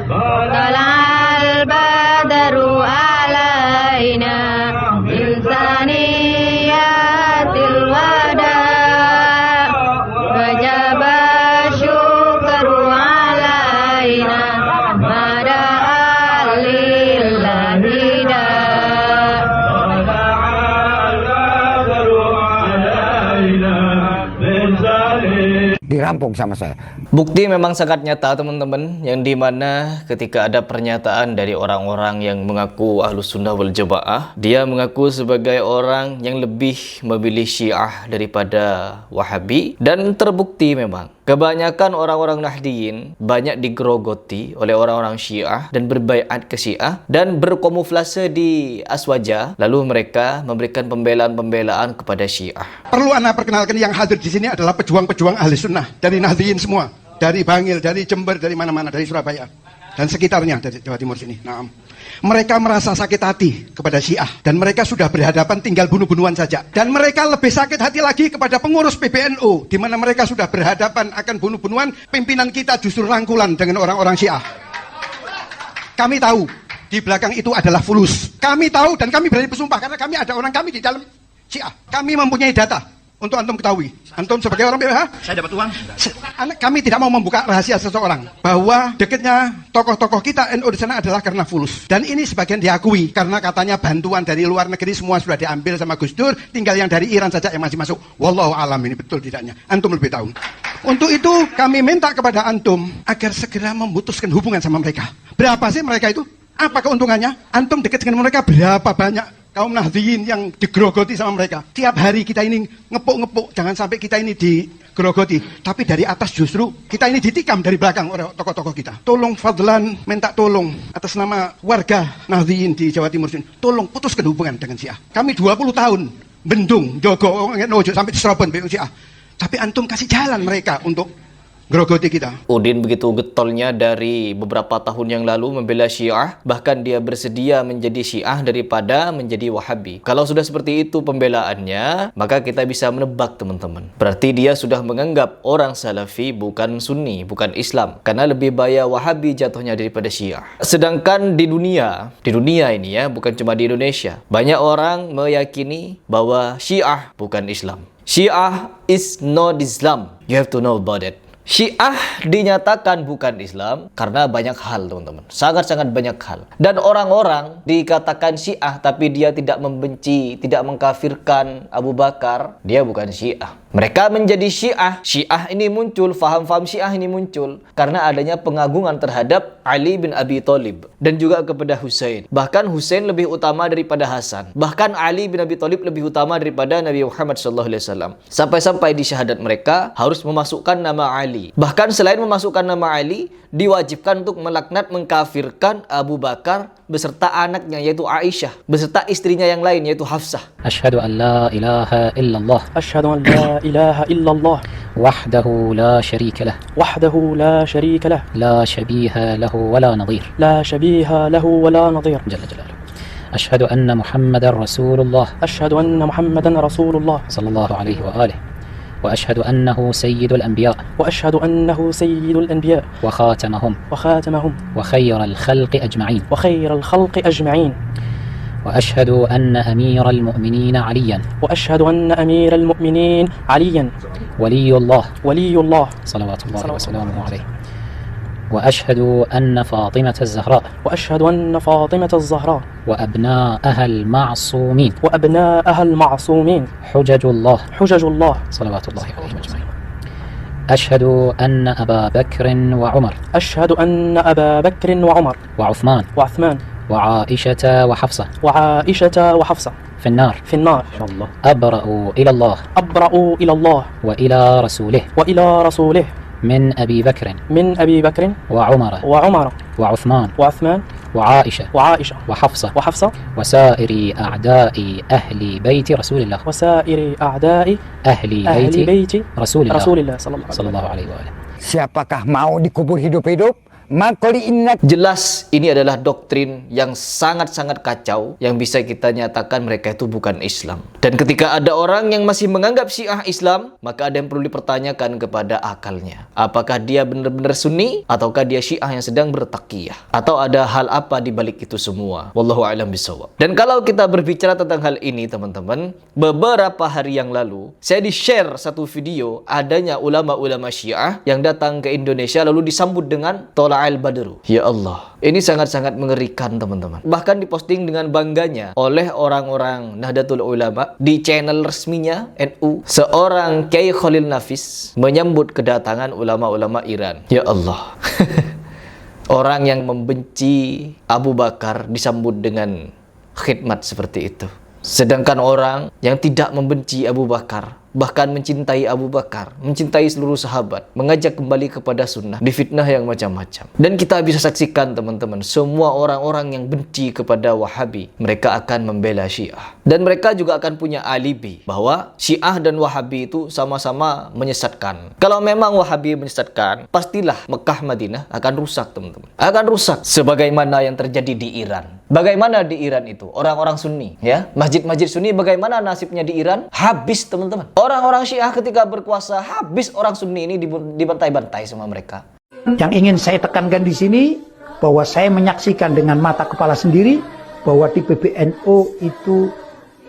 Talal badaru alaina min saniyatil wada wajaba syukru alaina mada alillahi da. Dirampung sama saya. Bukti memang sangat nyata teman-teman, yang dimana ketika ada pernyataan dari orang-orang yang mengaku Ahlus Sunnah wal Jamaah, dia mengaku sebagai orang yang lebih memilih Syiah daripada Wahabi, dan terbukti memang kebanyakan orang-orang Nahdiyin banyak digerogoti oleh orang-orang Syiah dan berbaiat ke Syiah dan berkamuflase di Aswaja, lalu mereka memberikan pembelaan-pembelaan kepada Syiah. Perlu Anda perkenalkan, yang hadir di sini adalah pejuang-pejuang ahli sunnah dari Nahdiyin semua, dari Bangil, dari Jember, dari mana-mana, dari Surabaya dan sekitarnya, dari Jawa Timur sini. Nah, mereka merasa sakit hati kepada Syiah dan mereka sudah berhadapan tinggal bunuh-bunuhan saja. Dan mereka lebih sakit hati lagi kepada pengurus PBNU, di mana mereka sudah berhadapan akan bunuh-bunuhan. Pimpinan kita justru rangkulan dengan orang-orang Syiah. Kami tahu di belakang itu adalah fulus. Kami tahu dan kami berani bersumpah karena kami ada orang kami di dalam Syiah. Kami mempunyai data untuk antum ketahui. Antum sebagai orang BWH, saya dapat uang. Kami tidak mau membuka rahasia seseorang bahwa dekatnya tokoh-tokoh kita NU di sana adalah karena fulus. Dan ini sebagian diakui karena katanya bantuan dari luar negeri semua sudah diambil sama Gus Dur, tinggal yang dari Iran saja yang masih masuk. Wallahu alam, ini betul tidaknya. Antum lebih tahu. Untuk itu kami minta kepada antum agar segera memutuskan hubungan sama mereka. Berapa sih mereka itu? Apa keuntungannya? Antum dekat dengan mereka berapa banyak? Kaum Nahdiyin yang digerogoti sama mereka. Tiap hari kita ini ngepuk-ngepuk, jangan sampai kita ini digerogoti. Tapi dari atas justru kita ini ditikam dari belakang oleh tokoh-tokoh kita. Tolong fadlan, minta tolong atas nama warga Nahdiyin di Jawa Timur sini. Tolong putuskan hubungan dengan Syiah. Kami 20 tahun bendung, jogo, nojo sampai di Serobon BU Syiah. Tapi antum kasih jalan mereka untuk gerogoti kita. Udin begitu getolnya dari beberapa tahun yang lalu membela Syiah, bahkan dia bersedia menjadi Syiah daripada menjadi Wahabi. Kalau sudah seperti itu pembelaannya, maka kita bisa menebak teman-teman. Berarti dia sudah menganggap orang Salafi bukan Sunni, bukan Islam, karena lebih bahaya Wahabi jatuhnya daripada Syiah. Sedangkan di dunia ini ya, bukan cuma di Indonesia, banyak orang meyakini bahwa Syiah bukan Islam. Syiah is not Islam. You have to know about it. Syiah dinyatakan bukan Islam karena banyak hal teman-teman, sangat-sangat banyak hal. Dan orang-orang dikatakan Syiah tapi dia tidak membenci, tidak mengkafirkan Abu Bakar, dia bukan Syiah. Mereka menjadi Syiah. Syiah ini muncul, faham-faham Syiah ini muncul karena adanya pengagungan terhadap Ali bin Abi Thalib dan juga kepada Husain. Bahkan Husain lebih utama daripada Hasan. Bahkan Ali bin Abi Thalib lebih utama daripada Nabi Muhammad SAW. Sampai-sampai di syahadat mereka harus memasukkan nama Ali. Bahkan selain memasukkan nama Ali, diwajibkan untuk melaknat, mengkafirkan Abu Bakar beserta anaknya yaitu Aisyah, beserta istrinya yang lain yaitu Hafsah. Asyhadu an la ilaha illallah. Asyhadu an la ilaha illallah. Wahdahu la syarika lah. Wahdahu la syarika lah. La syabiha lahu wa la nadhir. La syabiha lahu wa la nadhir. Jalla jalaluhu. Asyhadu anna Muhammadan Rasulullah. Asyhadu anna Muhammadan Rasulullah. Sallallahu alaihi wa alihi. وأشهد أنه سيد الأنبياء وأشهد أنه سيد الأنبياء وخاتمهم وخير الخلق أجمعين وخير الخلق أجمعين وأشهد أن أمير المؤمنين عليا وأشهد أن أمير المؤمنين عليا ولي الله صلوات الله وسلامه عليه وأشهد أن فاطمة الزهراء وأبناءها المعصومين حجج الله صلوات الله عليهم أجمعين أشهد أن أبا بكر وعمر وعثمان وعائشة وحفصة في النار أبرأ إلى الله وإلى رسوله من أبي بكر وعمر وعثمان وعائشة وحفصة وسائر أعداء أهل بيت رسول الله أهل بيت رسول الله صلى الله عليه وآله. Siapakah mau dikubur hidup-hidup? Makoli inna. Jelas ini adalah doktrin yang sangat-sangat kacau yang bisa kita nyatakan mereka itu bukan Islam. Dan ketika ada orang yang masih menganggap Syiah Islam, maka ada yang perlu dipertanyakan kepada akalnya. Apakah dia benar-benar Sunni ataukah dia Syiah yang sedang bertaqiyah? Atau ada hal apa di balik itu semua? Wallahu a'lam bishawab. Dan kalau kita berbicara tentang hal ini, teman-teman, beberapa hari yang lalu saya di-share satu video adanya ulama-ulama Syiah yang datang ke Indonesia lalu disambut dengan Tola'al Badru. Ya Allah, ini sangat-sangat mengerikan, teman-teman. Bahkan diposting dengan bangganya oleh orang-orang Nahdlatul Ulama di channel resminya NU. Seorang Kiai Khalil Nafis menyambut kedatangan ulama-ulama Iran. Ya Allah. Orang yang membenci Abu Bakar disambut dengan khidmat seperti itu. Sedangkan orang yang tidak membenci Abu Bakar, bahkan mencintai Abu Bakar, mencintai seluruh sahabat, mengajak kembali kepada sunnah, difitnah yang macam-macam. Dan kita bisa saksikan, teman-teman, semua orang-orang yang benci kepada Wahabi, mereka akan membela Syiah. Dan mereka juga akan punya alibi bahwa Syiah dan Wahabi itu sama-sama menyesatkan. Kalau memang Wahabi menyesatkan, pastilah Mekah Madinah akan rusak, teman-teman. Akan rusak sebagaimana yang terjadi di Iran. Bagaimana di Iran itu? Orang-orang Sunni, ya. Masjid-masjid Sunni bagaimana nasibnya di Iran? Habis, teman-teman. Orang-orang Syiah ketika berkuasa, habis orang Sunni ini dibantai-bantai sama mereka. Yang ingin saya tekankan di sini, bahwa saya menyaksikan dengan mata kepala sendiri, bahwa di PBNU itu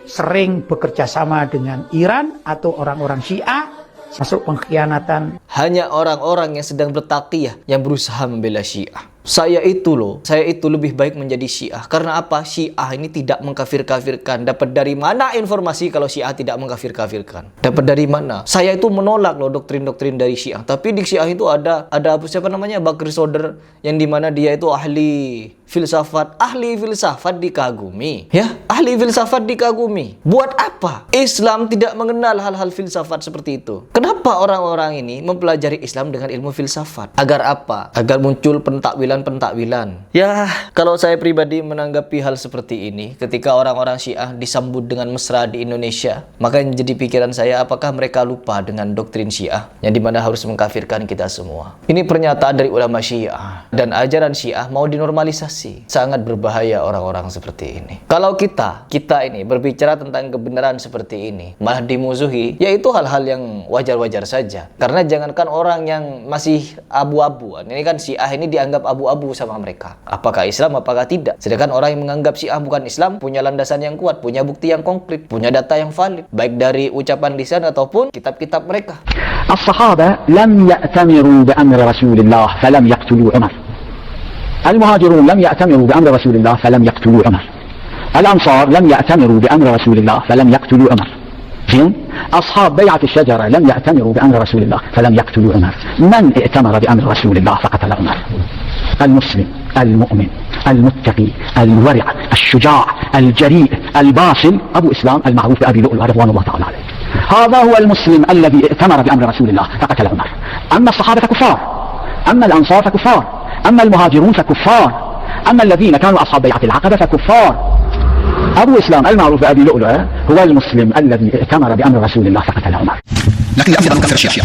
sering bekerja sama dengan Iran atau orang-orang Syiah, masuk pengkhianatan. Hanya orang-orang yang sedang bertaqiyah yang berusaha membela Syiah. Saya itu lebih baik menjadi Syiah. Karena apa? Syiah ini tidak mengkafir-kafirkan. Dapat dari mana informasi kalau Syiah tidak mengkafir-kafirkan? Dapat dari mana? Saya itu menolak loh doktrin-doktrin dari Syiah. Tapi di Syiah itu ada siapa namanya? Bakri Soder, yang dimana dia itu ahli filsafat. Ahli filsafat dikagumi. Ya, ahli filsafat dikagumi. Buat apa? Islam tidak mengenal hal-hal filsafat seperti itu. Kenapa orang-orang ini mempelajari Islam dengan ilmu filsafat? Agar apa? Agar muncul pentakwilan. Ya, kalau saya pribadi menanggapi hal seperti ini, ketika orang-orang Syiah disambut dengan mesra di Indonesia, maka yang jadi pikiran saya, apakah mereka lupa dengan doktrin Syiah yang dimana harus mengkafirkan kita semua? Ini pernyataan dari ulama Syiah, dan ajaran Syiah mau dinormalisasi. Sangat berbahaya orang-orang seperti ini. Kalau kita ini berbicara tentang kebenaran seperti ini, malah dimusuhi, yaitu hal-hal yang wajar-wajar saja. Karena jangankan orang yang masih abu-abu, ini kan Syiah ini dianggap abu-abu sama mereka. Apakah Islam, apakah tidak? Sedangkan orang yang menganggap Syiah bukan Islam punya landasan yang kuat, punya bukti yang konkret, punya data yang valid, baik dari ucapan lisan ataupun kitab-kitab mereka. As-sahabah lam ya'tamiru bi amri Rasulillah falam yaqtulu Umar. Al-muhajirun lam ya'tamiru bi amri Rasulillah falam yaqtulu Umar. Al-ansar lam ya'tamiru bi amri Rasulillah falam yaqtulu Umar. أصحاب بيعة الشجرة لم يأتمروا بأمر رسول الله فلم يقتلوا عمر. من ائتمر بأمر رسول الله فقتل عمر؟ المسلم المؤمن المتقي الورع الشجاع الجريء الباسل أبو إسلام المعروف بأبي لؤلؤة رضوان الله تعالى عليه. هذا هو المسلم الذي ائتمر بأمر رسول الله فقتل عمر. أما الصحابة كفار، أما الأنصار فكفار، أما المهاجرون فكفار، أما الذين كانوا أصحاب بيعة العقبة فكفار. أبو إسلام المعروف بأبي لؤلؤة هو المسلم الذي ائتمر بأمر رسول الله فقتل عمر. لكن لا نكفر الشيعة.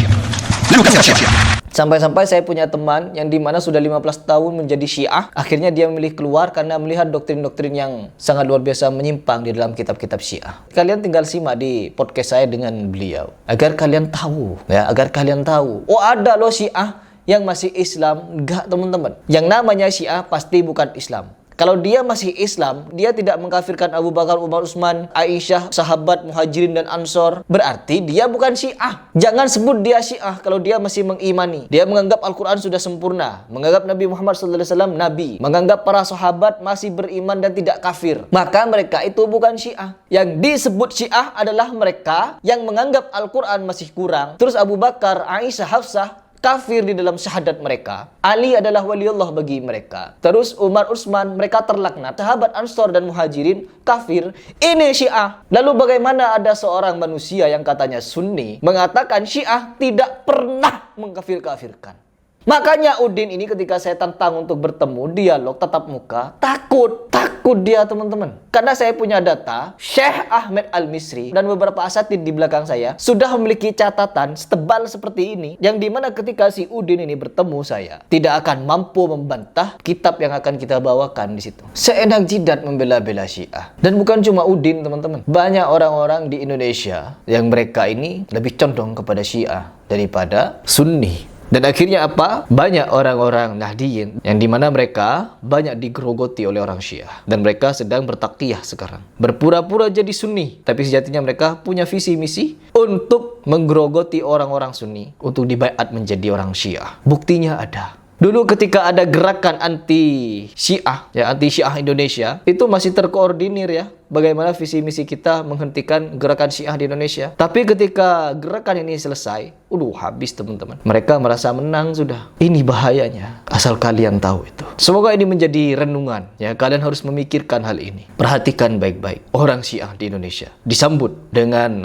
لا نكفر الشيعة. Sampai-sampai saya punya teman yang dimana sudah 15 tahun menjadi Syiah, akhirnya dia memilih keluar karena melihat doktrin-doktrin yang sangat luar biasa menyimpang di dalam kitab-kitab Syiah. Kalian tinggal simak di podcast saya dengan beliau agar kalian tahu, ya, agar kalian tahu. Oh, ada loh Syiah yang masih Islam. Enggak, teman-teman. Yang namanya Syiah pasti bukan Islam. Kalau dia masih Islam, dia tidak mengkafirkan Abu Bakar, Umar, Utsman, Aisyah, sahabat Muhajirin dan Ansor, berarti dia bukan Syiah. Jangan sebut dia Syiah kalau dia masih mengimani. Dia menganggap Al-Quran sudah sempurna, menganggap Nabi Muhammad SAW Nabi, menganggap para sahabat masih beriman dan tidak kafir. Maka mereka itu bukan Syiah. Yang disebut Syiah adalah mereka yang menganggap Al-Quran masih kurang. Terus Abu Bakar, Aisyah, Hafsah kafir di dalam syahadat mereka. Ali adalah waliullah bagi mereka. Terus Umar, Utsman, mereka terlaknat. Sahabat Ansor dan Muhajirin kafir. Ini Syiah. Lalu bagaimana ada seorang manusia yang katanya Sunni mengatakan Syiah tidak pernah mengkafir-kafirkan? Makanya Udin ini ketika saya tantang untuk bertemu, dialog tatap muka, takut dia teman-teman. Karena saya punya data, Syekh Ahmed Al-Misri dan beberapa asatid di belakang saya sudah memiliki catatan setebal seperti ini, yang dimana ketika si Udin ini bertemu saya, tidak akan mampu membantah kitab yang akan kita bawakan di situ. Seenak jidat membela-bela Syiah. Dan bukan cuma Udin teman-teman, banyak orang-orang di Indonesia yang mereka ini lebih condong kepada Syiah daripada Sunni. Dan akhirnya apa? Banyak orang-orang Nahdiyin yang dimana mereka banyak digerogoti oleh orang Syiah. Dan mereka sedang bertaktiyah sekarang. Berpura-pura jadi Sunni. Tapi sejatinya mereka punya visi misi untuk menggerogoti orang-orang Sunni. Untuk dibaiat menjadi orang Syiah. Buktinya ada. Dulu ketika ada gerakan anti Syiah, ya anti Syiah Indonesia, itu masih terkoordinir ya. Bagaimana visi misi kita menghentikan gerakan Syiah di Indonesia. Tapi ketika gerakan ini selesai, habis teman-teman. Mereka merasa menang sudah. Ini bahayanya. Asal kalian tahu itu. Semoga ini menjadi renungan. Ya, kalian harus memikirkan hal ini. Perhatikan baik-baik. Orang Syiah di Indonesia disambut dengan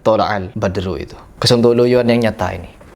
Tola'al Badru itu. Kesontoloyoan yang nyata ini.